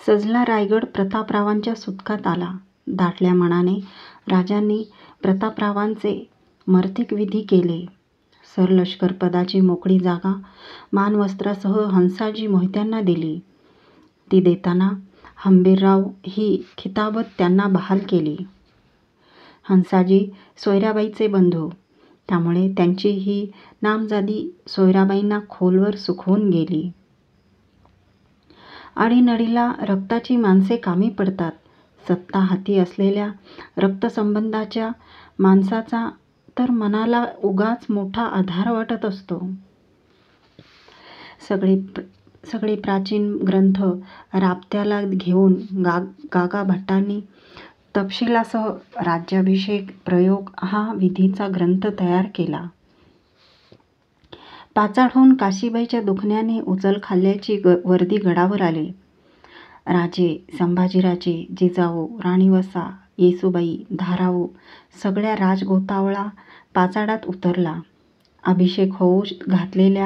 सजला रायगड प्रतापरावांच्या सुटकात आला. दाटल्या मनाने राजांनी प्रतापरावांचे मर्तिक विधी केले. सरलष्करपदाची मोकळी जागा मानवस्त्रासह हंसाजी मोहित्यांना दिली. ती देताना हंबीरराव ही खिताबत त्यांना बहाल केली. हंसाजी सोयराबाईचे बंधू, त्यामुळे त्यांची ही नामजादी सोयराबाईंना खोलवर सुखवून गेली. अडीनडीला रक्ताची माणसे कामी पडतात. सत्ता हाती असलेल्या रक्तसंबंधाच्या माणसाचा तर मनाला उगाच मोठा आधार वाटत असतो. सगळे प्राचीन ग्रंथ राबत्याला घेऊन गागा भट्टांनी तपशिलासह राज्याभिषेक प्रयोग हा विधीचा ग्रंथ तयार केला. पाचाडहून काशीबाईच्या दुखण्याने उचलखाल्ल्याची वर्दी गडावर आली. राजे, संभाजीराजे, जिजाऊ, राणीवसा, येसूबाई, धाराऊ सगळ्या राजगोतावळा पाचाडात उतरला. अभिषेक होऊ घातलेल्या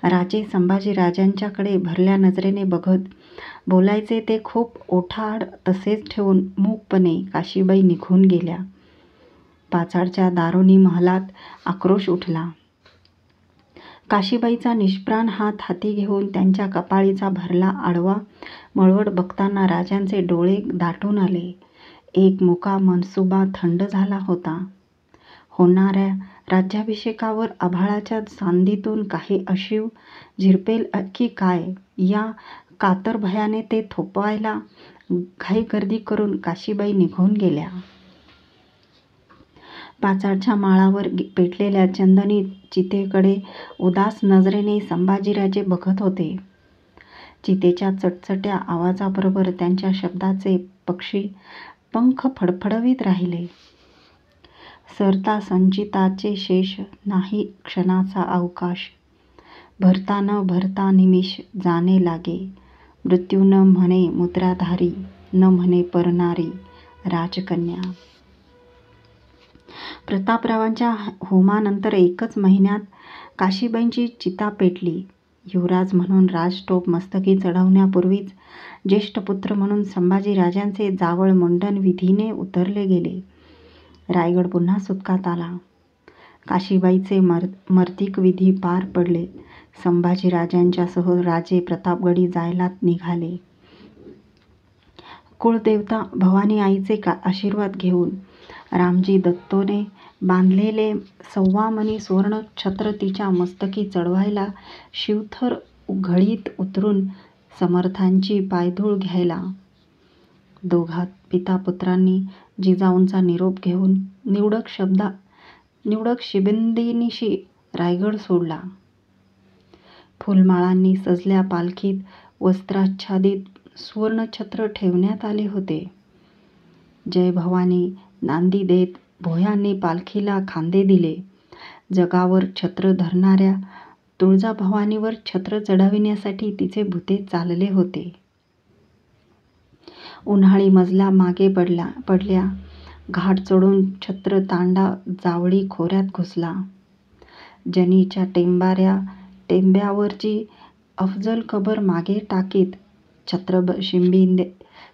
राजे संभाजीराजांच्याकडे भरल्या नजरेने बघत बोलायचे ते खूप ओठाआड तसेच ठेवून मूकपणे काशीबाई निघून गेल्या. पाचाडच्या दारुनी महालात आक्रोश उठला. काशीबाईचा निष्प्राण हात हाती घेऊन त्यांच्या कपाळीचा भरला आडवा मळवट बघताना राजांचे डोळे दाटून आले. एक मुका मनसुबा थंड झाला होता. होणाऱ्या राज्याभिषेकावर आभाळाच्या सांदीतून काही अशीव झिरपेल की काय या कातर भयाने ते थोपवायला घाईगर्दी करून काशीबाई निघून गेल्या. पाचाडच्या माळावर पेटलेल्या चंदनी चितेकडे उदास नजरेने संभाजीराजे बघत होते. चितेच्या चटचट्या आवाजाबरोबर त्यांच्या शब्दाचे पक्षी पंख फडफडवीत राहिले. सरता संचिताचे शेष नाही क्षणाचा अवकाश, भरता न भरता निमिष जाणे लागे. मृत्यू न म्हणे मुद्राधारी, न म्हणे परनारी राजकन्या. प्रतापरावांच्या होमानंतर एकच महिन्यात काशीबाईंची चिता पेटली. युवराज म्हणून राजटोप मस्तकी चढवण्यापूर्वीच ज्येष्ठपुत्र म्हणून संभाजीराजांचे जावळ मुंडन विधीने उतरले गेले. रायगड पुन्हा सुटकात आला. काशीबाईचे मर्तिक विधी पार पडले. संभाजीराजांच्यासह राजे प्रतापगडी जायला निघाले. कुळदेवता भवानी आईचे आशीर्वाद घेऊन रामजी दत्तोने बांधलेले सव्वामणी सुवर्ण छत्र तिच्या मस्तकी चढवायला शिवथर घळीत उतरून समर्थांची पायधूळ घ्यायला. दोघा पितापुत्रांनी जिजाऊंचा निरोप घेऊन निवडक शिबंदीनिशी रायगड सोडला. फुलमाळांनी सजल्या पालखीत वस्त्राच्छादित सुवर्णछत्र ठेवण्यात आले होते. जय भवानी नांदी देत भोयांनी पालखीला खांदे दिले. जगावर छत्र धरणाऱ्या तुळजाभवानीवर छत्र चढविण्यासाठी तिचे भुते चालले होते. उन्हाळी मजला मागे पडल्या. घाट चढून छत्र तांडा जावळी खोऱ्यात घुसला. जनीच्या टेंब्यावरची अफजल कबर मागे टाकीत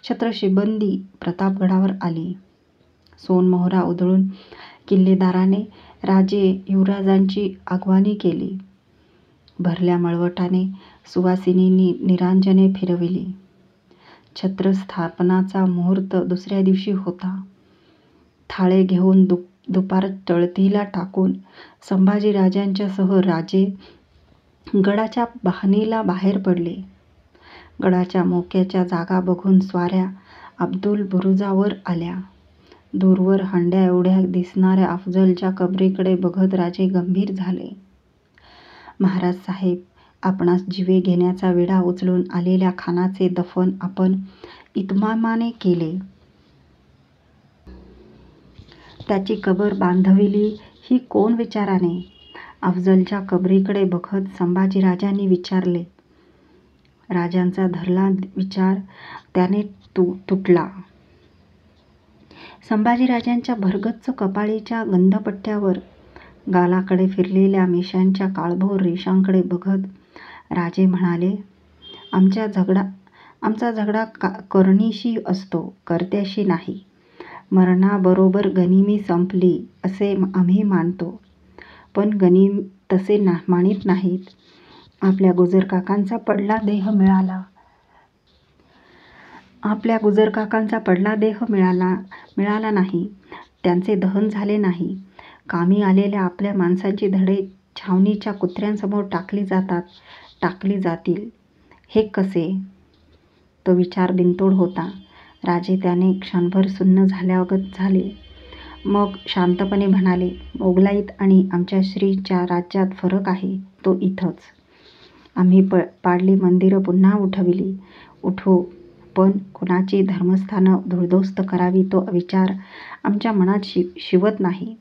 छत्रशिबंदी प्रतापगडावर आली. सोनमोहरा उधळून किल्लेदाराने राजे युवराजांची आगवानी केली. भरल्या मळवटाने सुवासिनींनी निरांजने फिरविली. छत्रस्थापनाचा मुहूर्त दुसऱ्या दिवशी होता. थाळे घेऊन दुपार तळतीला टाकून संभाजीराजांच्यासह राजे गडाच्या पाहणीला बाहेर पडले. गडाच्या मोक्याच्या जागा बघून स्वाऱ्या अब्दुल बुरुजावर आल्या. दूरवर हंड्या एवढ्या दिसणाऱ्या अफजलच्या कबरीकडे बघत राजे गंभीर झाले. महाराज साहेब, आपणास जिवे घेण्याचा विडा उचलून आलेल्या खानाचे दफन आपण इतमामाने केले. त्याची कबर बांधविली ही कोण विचाराने? अफजलच्या कबरीकडे बघत संभाजीराजांनी विचारले. राजांचा धरला विचार त्याने तुटला. संभाजीराजांच्या भरगच्च कपाळीच्या गंधपट्ट्यावर गालाकडे फिरलेल्या मिशांच्या काळभोर रेषांकडे बघत राजे म्हणाले, आमच्या आमचा झगडा करणीशी असतो, कर्त्याशी नाही. मरणाबरोबर गनिमी संपली असे आम्ही मानतो, पण गनिम तसे मानित नाहीत. आपल्या गुजर काकांचा पडला देह मिळाला नाही. त्यांचे दहन झाले नाही. कामी आलेल्या आपल्या माणसांची धडे छावणीच्या कुत्र्यांसमोर टाकली जातील हे कसे? तो विचार बिनतोड होता. राजे त्याने क्षणभर सुन्न झाल्यागत झाले. मग शांतपणे म्हणाले, मोगलाईत आणि आमच्या श्रीच्या राज्यात फरक आहे, तो इथंच. आम्ही पाडली मंदिरं पुन्हा उठवू, पण कुणाची धर्मस्थानं धुळदोस्त करावी तो विचार आमच्या मनात शिवत नाही.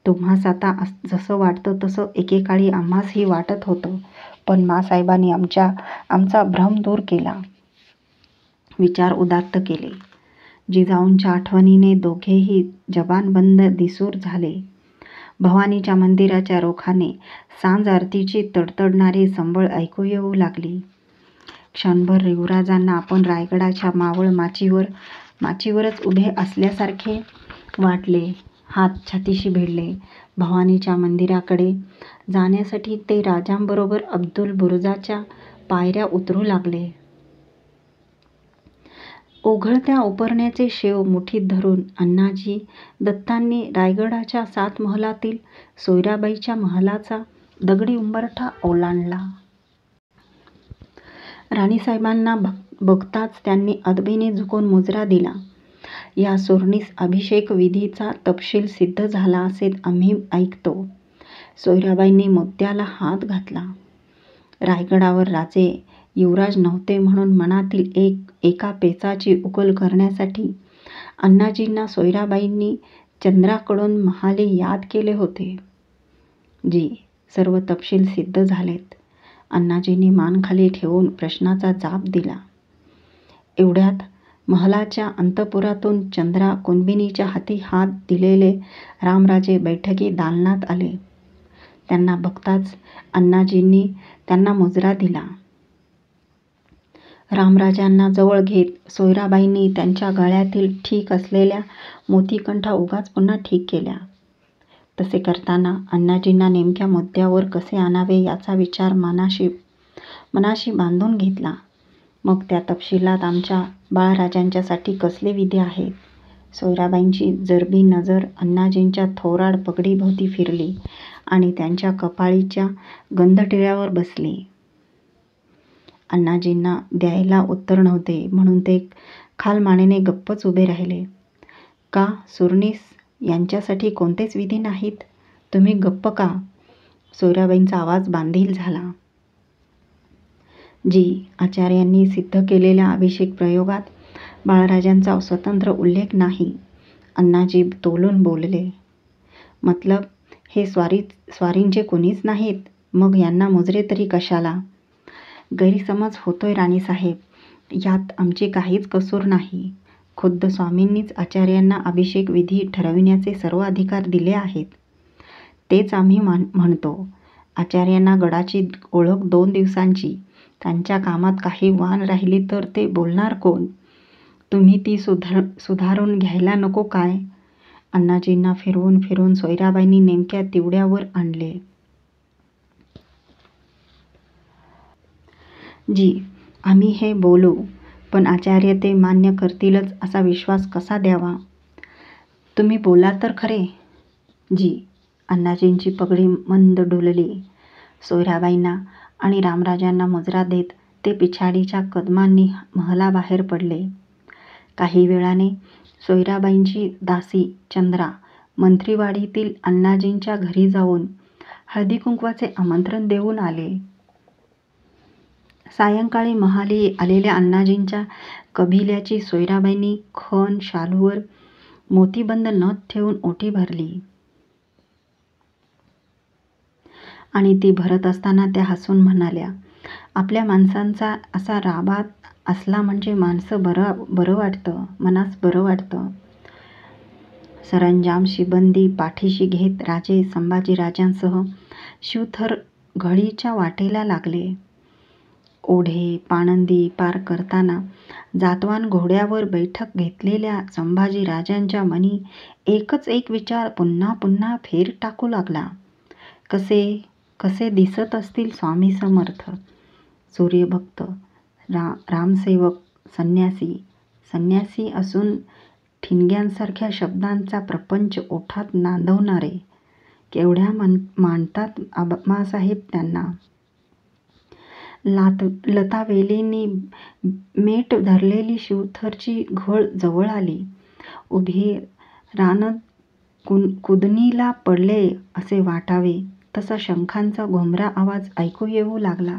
तुम्हास आता जसं वाटतं तसं एकेकाळी आम्हासही वाटत होतं, पण माँसाहेबांनी आमचा भ्रम दूर केला, विचार उदात्त केले. जिजाऊंच्या आठवणीने दोघेही जबानबंद दिसूर झाले. भवानीच्या मंदिराच्या रोखाने सांज आरतीची तडतडणारी संबळ ऐकू येऊ लागली. क्षणभर युवराजांना आपण रायगडाच्या मावळ माचीवरच उभे असल्यासारखे वाटले. हात छातीशी भिडले. भवानीच्या मंदिराकडे जाण्यासाठी ते राजांबरोबर अब्दुल बुरुजाच्या पायऱ्या उतरू लागले. ओघळत्या उपरण्याचे शेव मुठीत धरून अण्णाजी दत्तांनी रायगडाच्या 7 महलातील सोयराबाईच्या महलाचा दगडी उंबरठा ओलांडला. राणीसाहेबांना बघताच त्यांनी अदबीने झुकून मुजरा दिला. या सुरणीस अभिषेक विधीचा तपशील सिद्ध झाला असे आम्ही ऐकतो. सोयराबाईंनी मुद्द्याला हात घातला. रायगडावर राजे युवराज नव्हते म्हणून मनातील एका पेचाची उकल करण्यासाठी अण्णाजींना सोयराबाईंनी चंद्राकडून महाले याद केले होते. जी, सर्व तपशील सिद्ध झालेत. अण्णाजींनी मान खाली ठेवून प्रश्नाचा जाप दिला. एवढ्यात महलाच्या अंतपुरातून चंद्रा कुणबिनीच्या हाती हात दिलेले रामराजे बैठकी दालनात आले. त्यांना बघताच अण्णाजींनी त्यांना मुजरा दिला. रामराजांना जवळ घेत सोयराबाईंनी त्यांच्या गळ्यातील ठीक असलेल्या मोतीकंठा उगाच पुन्हा ठीक केल्या. तसे करताना अण्णाजींना नेमक्या मुद्द्यावर कसे आणावे याचा विचार मनाशी बांधून घेतला. मग त्या तपशिलात आमच्या बाळराजांच्यासाठी कसले विधी आहेत? सोयराबाईंची जरबी नजर अण्णाजींच्या थोराड पगडीभोवती फिरली आणि त्यांच्या कपाळीच्या गंधटिळ्यावर बसली. अण्णाजींना द्यायला उत्तर नव्हते म्हणून ते खालमानेने गप्पच उभे राहिले. का सुरणीस यांच्यासाठी कोणतेच विधी नाहीत? तुम्ही गप्प का? सोयराबाईंचा आवाज बांधील झाला. जी, आचार्यांनी सिद्ध केलेल्या अभिषेक प्रयोगात बाळराजांचा स्वतंत्र उल्लेख नाही. अण्णाजी तोलून बोलले. मतलब हे स्वारींचे कोणीच नाहीत, मग यांना मुजरे तरी कशाला? गैरसमज होतोय राणीसाहेब, यात आमची काहीच कसूर नाही. खुद्द स्वामींनीच आचार्यांना अभिषेक विधी ठरविण्याचे सर्व अधिकार दिले आहेत. तेच आम्ही म्हणतो. आचार्यांना गडाची ओळख 2 दिवसांची. त्यांच्या कामात काही वाण राहिली तर ते बोलणार कोण? तुम्ही ती सुधारून घ्यायला नको काय? अण्णाजींना फिरवून फिरवून सोयराबाईंनी नेमक्या तिवड्यावर आणले. जी, आम्ही हे बोलू, पण आचार्य ते मान्य करतीलच असा विश्वास कसा द्यावा? तुम्ही बोला तर खरे. जी, अण्णाजींची पगडी मंद डुलली. सोयराबाईंना आणि रामराजांना मुजरा देत ते पिछाडीच्या कदमांनी महलाबाहेर पडले. काही वेळाने सोयराबाईंची दासी चंद्रा मंत्रीवाडीतील अण्णाजींच्या घरी जाऊन हळदीकुंकवाचे आमंत्रण देऊन आले. सायंकाळी महाली आलेल्या अण्णाजींच्या कबिल्याची सोयराबाईंनी खण शालूवर मोतीबंद नथ ठेवून ओटी भरली. आणि ती भरत असताना त्या हसून म्हणाल्या, आपल्या माणसांचा असा राबात असला म्हणजे मनास बरं वाटतं. सरंजाम शिबंदी पाठीशी घेत राजे संभाजीराजांसह शिवथर घळीच्या वाटेला लागले. ओढे पाणंदी पार करताना जातवान घोड्यावर बैठक घेतलेल्या संभाजीराजांच्या मनी एकच एक विचार पुन्हा पुन्हा फेर टाकू लागला. कसे कसे दिसत असतील स्वामी समर्थ. सूर्यभक्त, रामसेवक, संन्यासी. संन्यासी असून ठिणग्यांसारख्या शब्दांचा प्रपंच ओठात नांदवणारे. केवढ्या मानतात आबासाहेब त्यांना. लतावेलींनी मेट धरलेली शिवथरची घोळ जवळ आली. उभी रान कुदनीला पडले असे वाटावे तसा शंखांचा घुमरा आवाज ऐकू येऊ लागला.